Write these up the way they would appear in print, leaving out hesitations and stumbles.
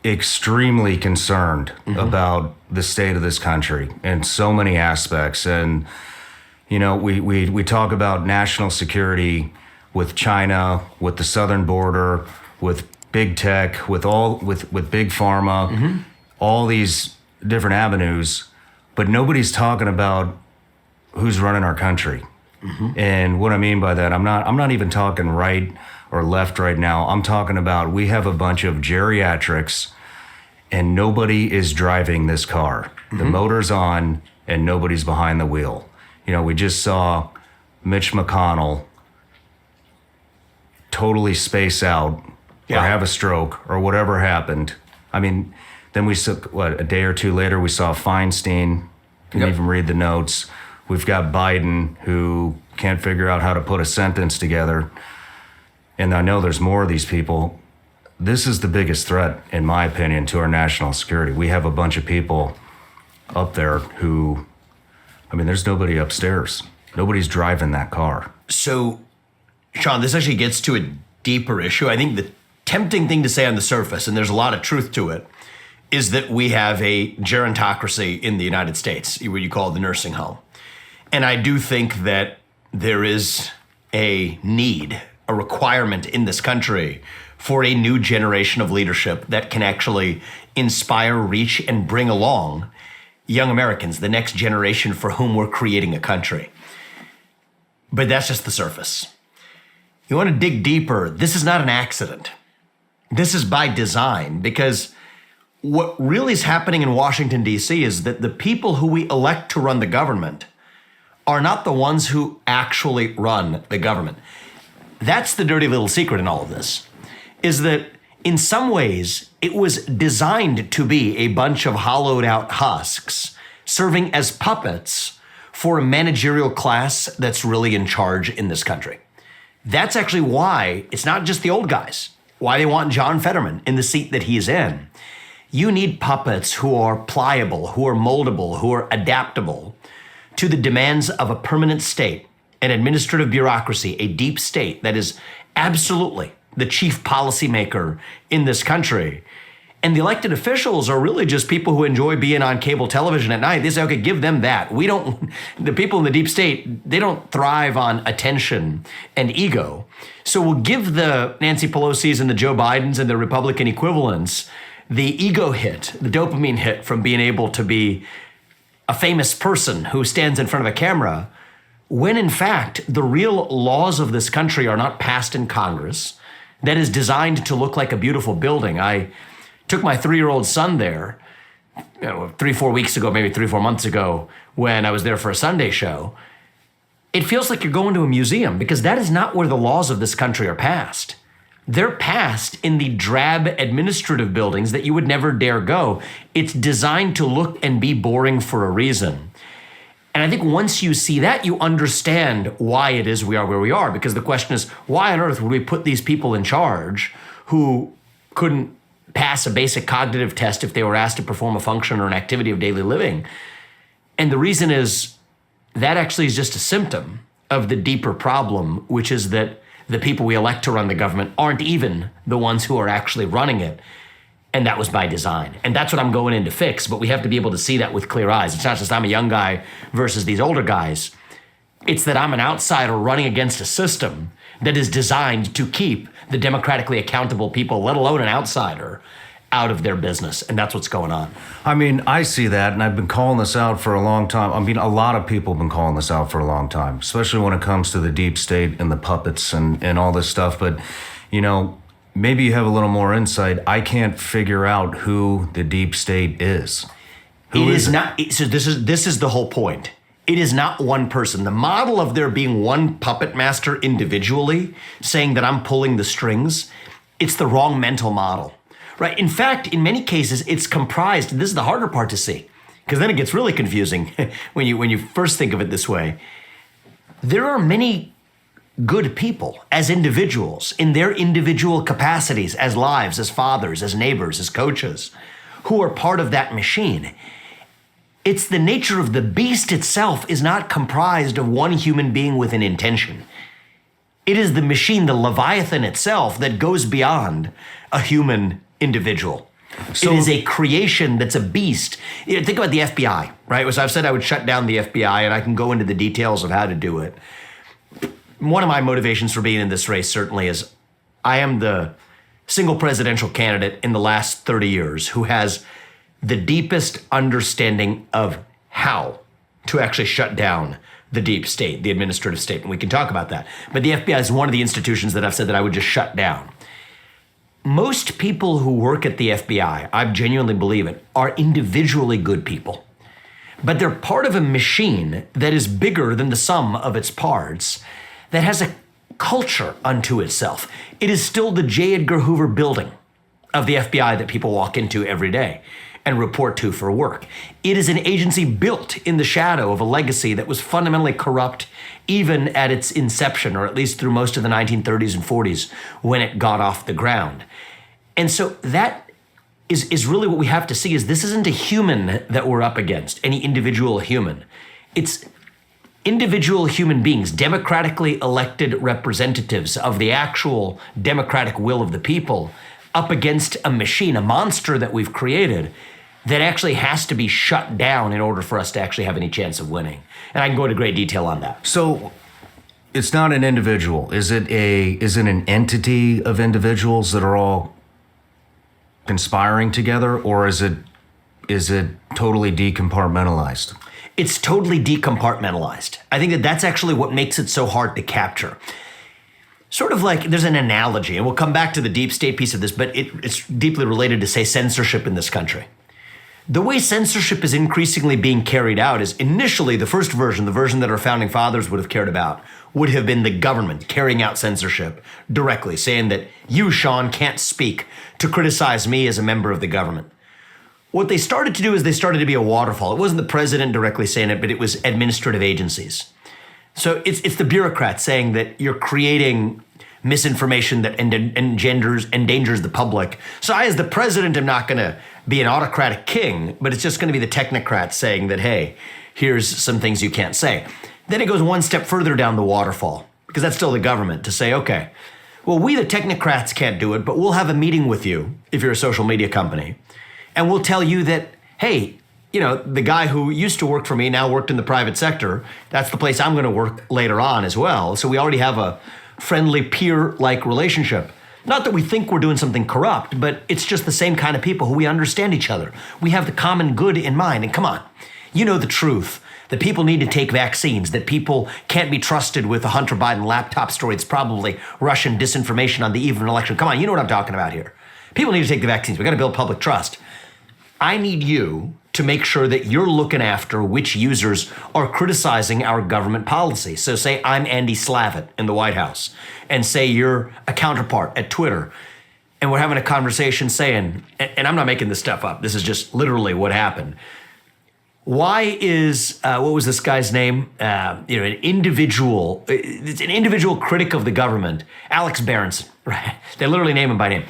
extremely concerned about the state of this country in so many aspects. And, we talk about national security with China, with the southern border, with big tech, with big pharma, all these different avenues, but nobody's talking about who's running our country. And what I mean by that, I'm not even talking right or left right now. I'm talking about we have a bunch of geriatrics and nobody is driving this car. The motor's on and nobody's behind the wheel. We just saw Mitch McConnell totally space out or have a stroke or whatever happened. I mean, then we saw, a day or two later, we saw Feinstein. Didn't even read the notes. We've got Biden, who can't figure out how to put a sentence together. And I know there's more of these people. This is the biggest threat, in my opinion, to our national security. We have a bunch of people up there who, there's nobody upstairs. Nobody's driving that car. So, Shawn, this actually gets to a deeper issue. I think the tempting thing to say on the surface, and there's a lot of truth to it, is that we have a gerontocracy in the United States, what you call the nursing home. And I do think that there is a need, a requirement in this country for a new generation of leadership that can actually inspire, reach, and bring along young Americans, the next generation for whom we're creating a country. But that's just the surface. You want to dig deeper, this is not an accident. This is by design, because what really is happening in Washington, D.C. is that the people who we elect to run the government are not the ones who actually run the government. That's the dirty little secret in all of this, is that in some ways it was designed to be a bunch of hollowed out husks serving as puppets for a managerial class that's really in charge in this country. That's actually why it's not just the old guys, why they want John Fetterman in the seat that he's in. You need puppets who are pliable, who are moldable, who are adaptable to the demands of a permanent state, an administrative bureaucracy, a deep state that is absolutely the chief policymaker in this country. And the elected officials are really just people who enjoy being on cable television at night. They say, okay, give them that. The people in the deep state, they don't thrive on attention and ego. So we'll give the Nancy Pelosi's and the Joe Bidens and the Republican equivalents the ego hit, the dopamine hit from being able to be a famous person who stands in front of a camera, when in fact, the real laws of this country are not passed in Congress, that is designed to look like a beautiful building. I took my 3-year-old son there, 3-4 weeks ago, maybe 3-4 months ago, when I was there for a Sunday show. It feels like you're going to a museum, because that is not where the laws of this country are passed. They're passed in the drab administrative buildings that you would never dare go. It's designed to look and be boring for a reason. And I think once you see that, you understand why it is we are where we are. Because the question is, why on earth would we put these people in charge who couldn't pass a basic cognitive test if they were asked to perform a function or an activity of daily living? And the reason is that actually is just a symptom of the deeper problem, which is that the people we elect to run the government aren't even the ones who are actually running it. And that was by design. And that's what I'm going in to fix. But we have to be able to see that with clear eyes. It's not just I'm a young guy versus these older guys. It's that I'm an outsider running against a system that is designed to keep the democratically accountable people, let alone an outsider, out of their business. And that's what's going on. I see that, and I've been calling this out for a long time. A lot of people have been calling this out for a long time, especially when it comes to the deep state and the puppets and all this stuff. But, maybe you have a little more insight. I can't figure out who the deep state is. It is not. So this is the whole point. It is not one person. The model of there being one puppet master individually saying that I'm pulling the strings, it's the wrong mental model, right? In fact, in many cases, it's comprised. This is the harder part to see, because then it gets really confusing when you first think of it this way. There are many good people as individuals in their individual capacities as lives, as fathers, as neighbors, as coaches, who are part of that machine. It's the nature of the beast itself is not comprised of one human being with an intention. It is the machine, the Leviathan itself, that goes beyond a human individual. It is a creation that's a beast. Think about the FBI, right? So I've said I would shut down the FBI, and I can go into the details of how to do it. One of my motivations for being in this race certainly is I am the single presidential candidate in the last 30 years who has the deepest understanding of how to actually shut down the deep state, the administrative state, and we can talk about that. But the FBI is one of the institutions that I've said that I would just shut down. Most people who work at the FBI, I genuinely believe it, are individually good people. But they're part of a machine that is bigger than the sum of its parts, that has a culture unto itself. It is still the J. Edgar Hoover building of the FBI that people walk into every day and report to for work. It is an agency built in the shadow of a legacy that was fundamentally corrupt even at its inception, or at least through most of the 1930s and 40s when it got off the ground. And so that is really what we have to see, is this isn't a human that we're up against, any individual human. It's individual human beings, democratically elected representatives of the actual democratic will of the people, up against a machine, a monster that we've created that actually has to be shut down in order for us to actually have any chance of winning. And I can go into great detail on that. So it's not an individual. Is it an entity of individuals that are all conspiring together, or is it totally decompartmentalized? It's totally decompartmentalized. I think that's actually what makes it so hard to capture. Sort of like there's an analogy, and we'll come back to the deep state piece of this, but it's deeply related to, say, censorship in this country. The way censorship is increasingly being carried out is initially the first version, the version that our founding fathers would have cared about, would have been the government carrying out censorship directly, saying that you, Shawn, can't speak to criticize me as a member of the government. What they started to do is they started to be a waterfall. It wasn't the president directly saying it, but it was administrative agencies. So it's the bureaucrats saying that you're creating misinformation that endangers the public. So I, as the president, am not going to be an autocratic king, but it's just going to be the technocrats saying that, hey, here's some things you can't say. Then it goes one step further down the waterfall, because that's still the government, to say, okay, well, we the technocrats can't do it, but we'll have a meeting with you if you're a social media company, and we'll tell you that, hey, you know, the guy who used to work for me now worked in the private sector. That's the place I'm going to work later on as well. So we already have a friendly peer-like relationship. Not that we think we're doing something corrupt, but it's just the same kind of people who we understand each other. We have the common good in mind. And come on, you know the truth, that people need to take vaccines, that people can't be trusted with a Hunter Biden laptop story. It's probably Russian disinformation on the eve of an election. Come on, you know what I'm talking about here. People need to take the vaccines. We got to build public trust. I need you to make sure that you're looking after which users are criticizing our government policy. So say I'm Andy Slavitt in the White House, and say you're a counterpart at Twitter, and we're having a conversation saying, and I'm not making this stuff up, this is just literally what happened. Why is, what was this guy's name? It's an individual critic of the government, Alex Berenson, right? They literally name him by name.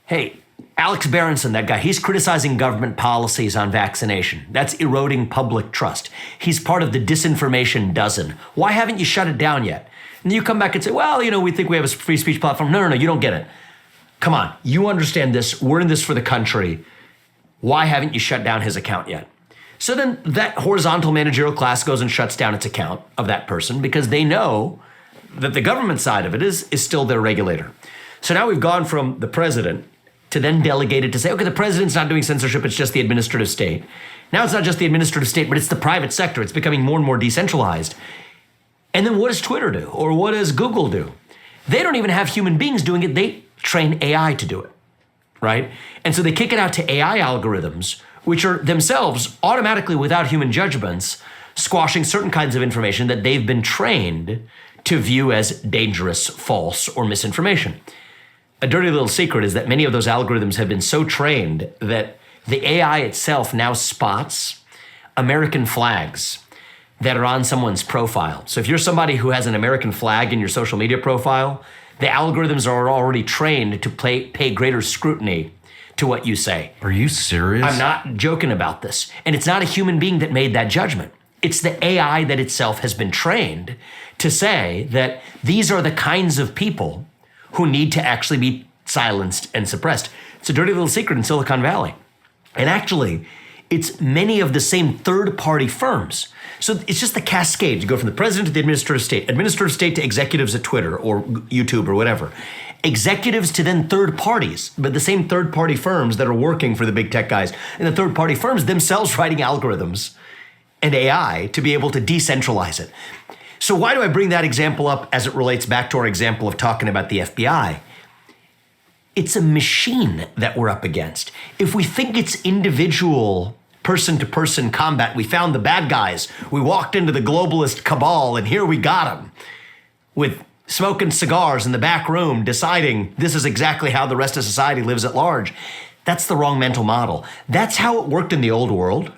Hey, Alex Berenson, that guy, he's criticizing government policies on vaccination. That's eroding public trust. He's part of the disinformation dozen. Why haven't you shut it down yet? And you come back and say, well, you know, we think we have a free speech platform. No, you don't get it. Come on, you understand this. We're in this for the country. Why haven't you shut down his account yet? So then that horizontal managerial class goes and shuts down its account of that person, because they know that the government side of it is still their regulator. So now we've gone from the president to then delegate it to say, okay, the president's not doing censorship, it's just the administrative state. Now it's not just the administrative state, but it's the private sector. It's becoming more and more decentralized. And then what does Twitter do? Or what does Google do? They don't even have human beings doing it. They train AI to do it, right? And so they kick it out to AI algorithms, which are themselves automatically, without human judgments, squashing certain kinds of information that they've been trained to view as dangerous, false, or misinformation. A dirty little secret is that many of those algorithms have been so trained that the AI itself now spots American flags that are on someone's profile. So if you're somebody who has an American flag in your social media profile, the algorithms are already trained to pay greater scrutiny to what you say. Are you serious? I'm not joking about this. And it's not a human being that made that judgment. It's the AI that itself has been trained to say that these are the kinds of people who need to actually be silenced and suppressed. It's a dirty little secret in Silicon Valley. And actually, it's many of the same third-party firms. So it's just the cascade. You go from the president to the administrative state to executives at Twitter or YouTube or whatever. Executives to then third parties, but the same third-party firms that are working for the big tech guys, and the third-party firms themselves writing algorithms and AI to be able to decentralize it. So why do I bring that example up as it relates back to our example of talking about the FBI? It's a machine that we're up against. If we think it's individual person-to-person combat, we found the bad guys, we walked into the globalist cabal, and here we got them with smoking cigars in the back room, deciding this is exactly how the rest of society lives at large. That's the wrong mental model. That's how it worked in the old world.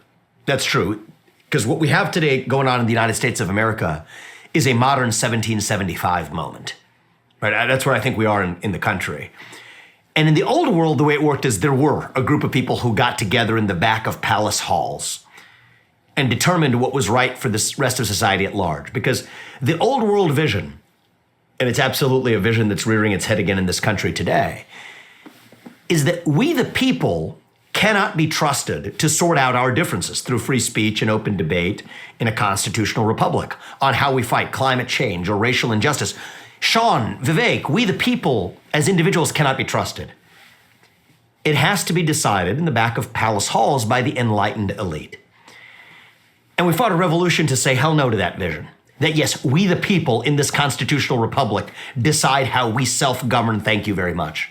That's true. Because what we have today going on in the United States of America is a modern 1775 moment. Right? That's where I think we are in the country. And in the old world, the way it worked is there were a group of people who got together in the back of palace halls and determined what was right for the rest of society at large. Because the old world vision, and it's absolutely a vision that's rearing its head again in this country today, is that we the people cannot be trusted to sort out our differences through free speech and open debate in a constitutional republic on how we fight climate change or racial injustice. Shawn, Vivek, we the people as individuals cannot be trusted. It has to be decided in the back of palace halls by the enlightened elite. And we fought a revolution to say hell no to that vision. That yes, we the people in this constitutional republic decide how we self-govern, thank you very much.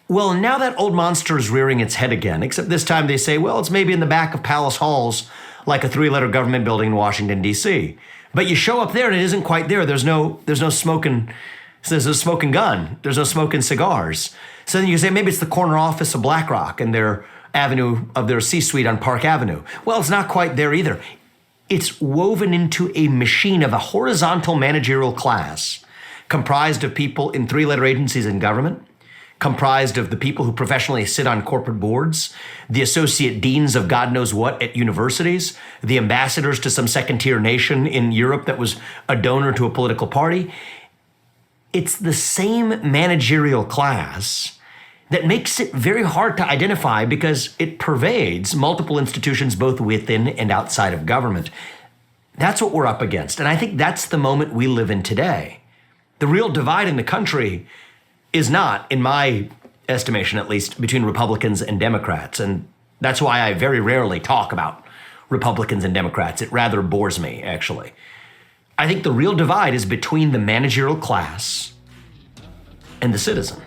Well, now that old monster is rearing its head again, except this time they say, well, it's maybe in the back of palace halls like a 3-letter government building in Washington, D.C. But you show up there and it isn't quite there. There's no smoking gun. There's no smoking cigars. So then you say maybe it's the corner office of BlackRock and their C-suite on Park Avenue. Well, it's not quite there either. It's woven into a machine of a horizontal managerial class comprised of people in 3-letter agencies in government, comprised of the people who professionally sit on corporate boards, the associate deans of God knows what at universities, the ambassadors to some second-tier nation in Europe that was a donor to a political party. It's the same managerial class that makes it very hard to identify because it pervades multiple institutions both within and outside of government. That's what we're up against. And I think that's the moment we live in today. The real divide in the country is not, in my estimation at least, between Republicans and Democrats. And that's why I very rarely talk about Republicans and Democrats. It rather bores me, actually. I think the real divide is between the managerial class and the citizen.